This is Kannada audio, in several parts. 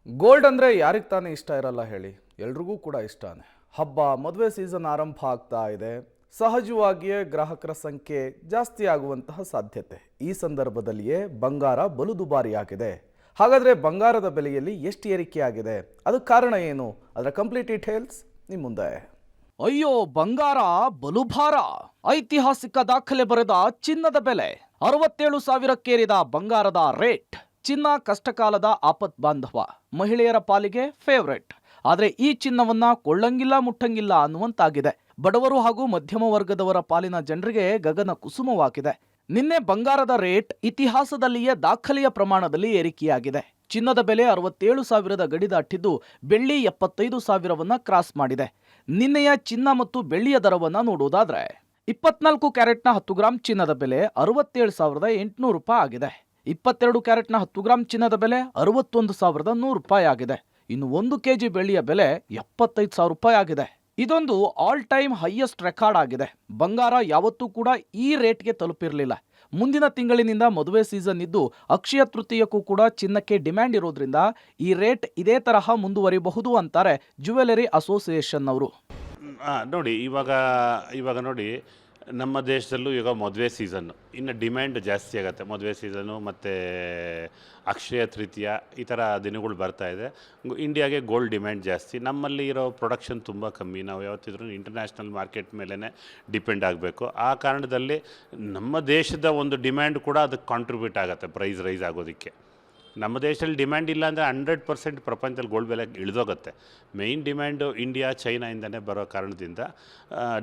ಗೋಲ್ಡ್ ಅಂದರೆ ಯಾರಿಗೆ ತಾನೇ ಇಷ್ಟ ಇರಲ್ಲ ಹೇಳಿ, ಎಲ್ರಿಗೂ ಕೂಡ ಇಷ್ಟನೇ. ಹಬ್ಬ ಮದುವೆ ಸೀಸನ್ ಆರಂಭ ಆಗ್ತಾ ಇದೆ. ಸಹಜವಾಗಿಯೇ ಗ್ರಾಹಕರ ಸಂಖ್ಯೆ ಜಾಸ್ತಿ ಆಗುವಂತಹ ಸಾಧ್ಯತೆ. ಈ ಸಂದರ್ಭದಲ್ಲಿಯೇ ಬಂಗಾರ ಬಲು ದುಬಾರಿಯಾಗಿದೆ. ಹಾಗಾದರೆ ಬಂಗಾರದ ಬೆಲೆಯಲ್ಲಿ ಎಷ್ಟು ಏರಿಕೆ ಆಗಿದೆ, ಅದಕ್ಕೆ ಕಾರಣ ಏನು? ಅದರ ಕಂಪ್ಲೀಟ್ ಡೀಟೇಲ್ಸ್ ನಿಮ್ಮ ಮುಂದೆ. ಅಯ್ಯೋ, ಬಂಗಾರ ಬಲು ಭಾರ. ಐತಿಹಾಸಿಕ ದಾಖಲೆ ಬರೆದ ಚಿನ್ನದ ಬೆಲೆ 67,000ಕ್ಕೇರಿದ ಬಂಗಾರದ ರೇಟ್. ಚಿನ್ನ ಕಷ್ಟಕಾಲದ ಆಪತ್ ಬಾಂಧವ, ಮಹಿಳೆಯರ ಪಾಲಿಗೆ ಫೇವರೇಟ್. ಆದರೆ ಈ ಚಿನ್ನವನ್ನ ಕೊಳ್ಳಂಗಿಲ್ಲ ಮುಟ್ಟಂಗಿಲ್ಲ ಅನ್ನುವಂತಾಗಿದೆ. ಬಡವರು ಹಾಗೂ ಮಧ್ಯಮ ವರ್ಗದವರ ಪಾಲಿನ ಜನರಿಗೆ ಗಗನ ಕುಸುಮವಾಗಿದೆ. ನಿನ್ನೆ ಬಂಗಾರದ ರೇಟ್ ಇತಿಹಾಸದಲ್ಲಿಯೇ ದಾಖಲೆಯ ಪ್ರಮಾಣದಲ್ಲಿ ಏರಿಕೆಯಾಗಿದೆ. ಚಿನ್ನದ ಬೆಲೆ 67,000 ಗಡಿ ದಾಟಿದ್ದು, ಬೆಳ್ಳಿ 75,000ವನ್ನ ಕ್ರಾಸ್ ಮಾಡಿದೆ. ನಿನ್ನೆಯ ಚಿನ್ನ ಮತ್ತು ಬೆಳ್ಳಿಯ ದರವನ್ನ ನೋಡುವುದಾದ್ರೆ 24 ಕ್ಯಾರೆಟ್ನ 10 ಗ್ರಾಂ ಚಿನ್ನದ ಬೆಲೆ 67,800 ರೂಪಾಯಿ ಆಗಿದೆ. 22 ಕ್ಯಾರೆಟ್ನ 10 ಗ್ರಾಂ ಚಿನ್ನದ ಬೆಲೆ 61,100 ರೂಪಾಯಿ ಆಗಿದೆ. ಇನ್ನು 1 ಕೆಜಿ ಬೆಳ್ಳಿಯ ಬೆಲೆ 75,000 ರೂಪಾಯಿ ಆಗಿದೆ. ಇದೊಂದು ಆಲ್ ಟೈಮ್ ಹೈಯೆಸ್ಟ್ ರೆಕಾರ್ಡ್ ಆಗಿದೆ. ಬಂಗಾರ ಯಾವತ್ತೂ ಕೂಡ ಈ ರೇಟ್ಗೆ ತಲುಪಿರಲಿಲ್ಲ. ಮುಂದಿನ ತಿಂಗಳಿನಿಂದ ಮದುವೆ ಸೀಸನ್ ಇದ್ದು, ಅಕ್ಷಯ ತೃತೀಯಕ್ಕೂ ಕೂಡ ಚಿನ್ನಕ್ಕೆ ಡಿಮ್ಯಾಂಡ್ ಇರೋದ್ರಿಂದ ಈ ರೇಟ್ ಇದೇ ತರಹ ಮುಂದುವರಿಬಹುದು ಅಂತಾರೆ ಜ್ಯುವೆಲರಿ ಅಸೋಸಿಯೇಷನ್ ಅವರು. ನೋಡಿ, ಇವಾಗ ನೋಡಿ, ನಮ್ಮ ದೇಶದಲ್ಲೂ ಈಗ ಮದುವೆ ಸೀಸನ್ನು ಇನ್ನು ಡಿಮ್ಯಾಂಡ್ ಜಾಸ್ತಿ ಆಗುತ್ತೆ. ಮದುವೆ ಸೀಸನ್ನು ಮತ್ತು ಅಕ್ಷಯ ತೃತೀಯ ಈ ಥರ ದಿನಗಳು ಬರ್ತಾ ಇದೆ. ಇಂಡಿಯಾಗೆ ಗೋಲ್ಡ್ ಡಿಮ್ಯಾಂಡ್ ಜಾಸ್ತಿ. ನಮ್ಮಲ್ಲಿ ಇರೋ ಪ್ರೊಡಕ್ಷನ್ ತುಂಬ ಕಮ್ಮಿ. ನಾವು ಯಾವತ್ತಿದ್ರೂ ಇಂಟರ್ನ್ಯಾಷನಲ್ ಮಾರ್ಕೆಟ್ ಮೇಲೇ ಡಿಪೆಂಡ್ ಆಗಬೇಕು. ಆ ಕಾರಣದಲ್ಲಿ ನಮ್ಮ ದೇಶದ ಒಂದು ಡಿಮ್ಯಾಂಡ್ ಕೂಡ ಅದಕ್ಕೆ ಕಾಂಟ್ರಿಬ್ಯೂಟ್ ಆಗುತ್ತೆ ಪ್ರೈಸ್ ರೈಸ್ ಆಗೋದಕ್ಕೆ. ನಮ್ಮ ದೇಶದಲ್ಲಿ ಡಿಮ್ಯಾಂಡ್ ಇಲ್ಲ ಅಂದರೆ 100% ಪ್ರಪಂಚದಲ್ಲಿ ಗೋಲ್ಡ್ ಬೆಲೆ ಇಳಿದೋಗುತ್ತೆ. ಮೇಯ್ನ್ ಡಿಮ್ಯಾಂಡು ಇಂಡಿಯಾ ಚೈನಾಯಿಂದನೇ ಬರೋ ಕಾರಣದಿಂದ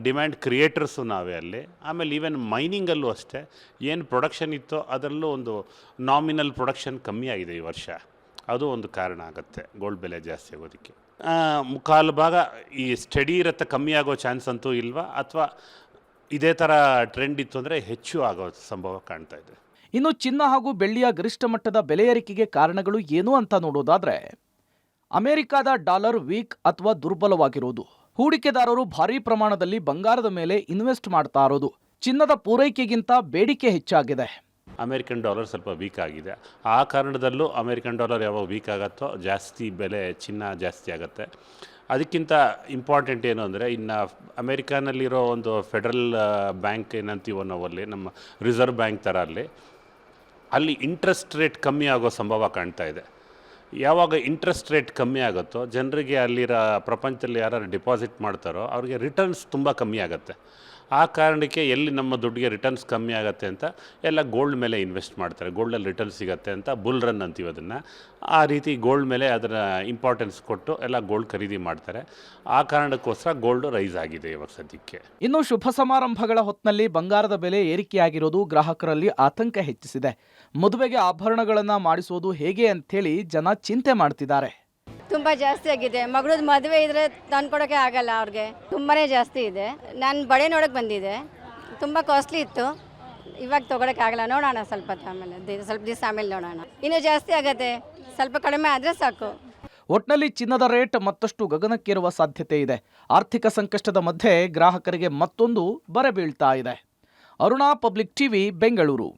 ಡಿಮ್ಯಾಂಡ್ ಕ್ರಿಯೇಟರ್ಸು ನಾವೇ ಅಲ್ಲಿ. ಆಮೇಲೆ ಈವನ್ ಮೈನಿಂಗಲ್ಲೂ ಅಷ್ಟೇ, ಏನು ಪ್ರೊಡಕ್ಷನ್ ಇತ್ತೋ ಅದರಲ್ಲೂ ಒಂದು ನಾಮಿನಲ್ ಪ್ರೊಡಕ್ಷನ್ ಕಮ್ಮಿ ಆಗಿದೆ ಈ ವರ್ಷ. ಅದು ಒಂದು ಕಾರಣ ಆಗುತ್ತೆ ಗೋಲ್ಡ್ ಬೆಲೆ ಜಾಸ್ತಿ ಆಗೋದಕ್ಕೆ. ಮುಕ್ಕಾಲು ಭಾಗ ಈ ಸ್ಟಡಿ ಇರುತ್ತೆ, ಕಮ್ಮಿ ಆಗೋ ಚಾನ್ಸ್ ಅಂತೂ ಇಲ್ವಾ, ಅಥವಾ ಇದೇ ಥರ ಟ್ರೆಂಡ್ ಇತ್ತು ಅಂದರೆ ಹೆಚ್ಚು ಆಗೋ ಸಂಭವ ಕಾಣ್ತಾ ಇದೆ. ಇನ್ನು ಚಿನ್ನ ಹಾಗೂ ಬೆಳ್ಳಿಯ ಗರಿಷ್ಠ ಮಟ್ಟದ ಬೆಲೆ ಏರಿಕೆಗೆ ಕಾರಣಗಳು ಏನು ಅಂತ ನೋಡೋದಾದ್ರೆ, ಅಮೆರಿಕದ ಡಾಲರ್ ವೀಕ್ ಅಥವಾ ದುರ್ಬಲವಾಗಿರೋದು, ಹೂಡಿಕೆದಾರರು ಭಾರೀ ಪ್ರಮಾಣದಲ್ಲಿ ಬಂಗಾರದ ಮೇಲೆ ಇನ್ವೆಸ್ಟ್ ಮಾಡ್ತಾ ಇರೋದು, ಚಿನ್ನದ ಪೂರೈಕೆಗಿಂತ ಬೇಡಿಕೆ ಹೆಚ್ಚಾಗಿದೆ. ಅಮೇರಿಕನ್ ಡಾಲರ್ ಸ್ವಲ್ಪ ವೀಕ್ ಆಗಿದೆ. ಆ ಕಾರಣದಲ್ಲೂ ಅಮೇರಿಕನ್ ಡಾಲರ್ ಯಾವಾಗ ವೀಕ್ ಆಗುತ್ತೋ ಜಾಸ್ತಿ ಬೆಲೆ ಚಿನ್ನ ಜಾಸ್ತಿ ಆಗುತ್ತೆ. ಅದಕ್ಕಿಂತ ಇಂಪಾರ್ಟೆಂಟ್ ಏನು ಅಂದರೆ, ಇನ್ನು ಅಮೇರಿಕಾನಲ್ಲಿರೋ ಒಂದು ಫೆಡ್ರಲ್ ಬ್ಯಾಂಕ್ ಏನಂತೀವೋ ನಾವಲ್ಲಿ, ನಮ್ಮ ರಿಸರ್ವ್ ಬ್ಯಾಂಕ್ ಥರ ಅಲ್ಲಿ ಇಂಟ್ರೆಸ್ಟ್ ರೇಟ್ ಕಮ್ಮಿ ಆಗೋ ಸಂಭವ ಕಾಣ್ತಾ ಇದೆ. ಯಾವಾಗ ಇಂಟ್ರೆಸ್ಟ್ ರೇಟ್ ಕಮ್ಮಿ ಆಗುತ್ತೋ ಜನರಿಗೆ ಅಲ್ಲಿರೋ ಪ್ರಪಂಚದಲ್ಲಿ ಯಾರು ಡಿಪಾಸಿಟ್ ಮಾಡ್ತಾರೋ ಅವ್ರಿಗೆ ರಿಟರ್ನ್ಸ್ ತುಂಬ ಕಮ್ಮಿ ಆಗುತ್ತೆ. ಆ ಕಾರಣಕ್ಕೆ ಎಲ್ಲಿ ನಮ್ಮ ದುಡ್ಡಿಗೆ ರಿಟರ್ನ್ಸ್ ಕಮ್ಮಿ ಆಗುತ್ತೆ ಅಂತ ಎಲ್ಲ ಗೋಲ್ಡ್ ಮೇಲೆ ಇನ್ವೆಸ್ಟ್ ಮಾಡ್ತಾರೆ. ಗೋಲ್ಡಲ್ಲಿ ರಿಟರ್ನ್ ಸಿಗುತ್ತೆ ಅಂತ ಬುಲ್ ರನ್ ಅಂತೀವಿ ಅದನ್ನು. ಆ ರೀತಿ ಗೋಲ್ಡ್ ಮೇಲೆ ಅದರ ಇಂಪಾರ್ಟೆನ್ಸ್ ಕೊಟ್ಟು ಎಲ್ಲ ಗೋಲ್ಡ್ ಖರೀದಿ ಮಾಡ್ತಾರೆ. ಆ ಕಾರಣಕ್ಕೋಸ್ಕರ ಗೋಲ್ಡ್ ರೈಸ್ ಆಗಿದೆ ಇವಾಗ ಸದ್ಯಕ್ಕೆ. ಇನ್ನು ಶುಭ ಸಮಾರಂಭಗಳ ಹೊತ್ತಿನಲ್ಲಿ ಬಂಗಾರದ ಬೆಲೆ ಏರಿಕೆಯಾಗಿರೋದು ಗ್ರಾಹಕರಲ್ಲಿ ಆತಂಕ ಹೆಚ್ಚಿಸಿದೆ. ಮದುವೆಗೆ ಆಭರಣಗಳನ್ನು ಮಾಡಿಸೋದು ಹೇಗೆ ಅಂಥೇಳಿ ಜನ ಚಿಂತೆ ಮಾಡ್ತಿದ್ದಾರೆ. ತುಂಬ ಜಾಸ್ತಿ ಆಗಿದೆ. ಮಗಳದ್ದು ಮದುವೆ ಇದ್ರೆ ತಂದ್ಕೊಡೋಕ್ಕೆ ಆಗಲ್ಲ ಅವ್ರಿಗೆ, ತುಂಬಾ ಜಾಸ್ತಿ ಇದೆ. ನಾನು ಬಳೆ ನೋಡೋಕೆ ಬಂದಿದ್ದೆ, ತುಂಬ ಕಾಸ್ಟ್ಲಿ ಇತ್ತು. ಇವಾಗ ತೊಗೊಳಕ್ಕೆ ಆಗಲ್ಲ, ನೋಡೋಣ ಸ್ವಲ್ಪ ದಿವಸ ಆಮೇಲೆ ನೋಡೋಣ. ಇನ್ನೂ ಜಾಸ್ತಿ ಆಗತ್ತೆ, ಸ್ವಲ್ಪ ಕಡಿಮೆ ಆದರೆ ಸಾಕು. ಒಟ್ನಲ್ಲಿ ಚಿನ್ನದ ರೇಟ್ ಮತ್ತಷ್ಟು ಗಗನಕ್ಕೇರುವ ಸಾಧ್ಯತೆ ಇದೆ. ಆರ್ಥಿಕ ಸಂಕಷ್ಟದ ಮಧ್ಯೆ ಗ್ರಾಹಕರಿಗೆ ಮತ್ತೊಂದು ಬರೆ ಬೀಳ್ತಾ ಇದೆ. Aruna, public TV, Bengaluru.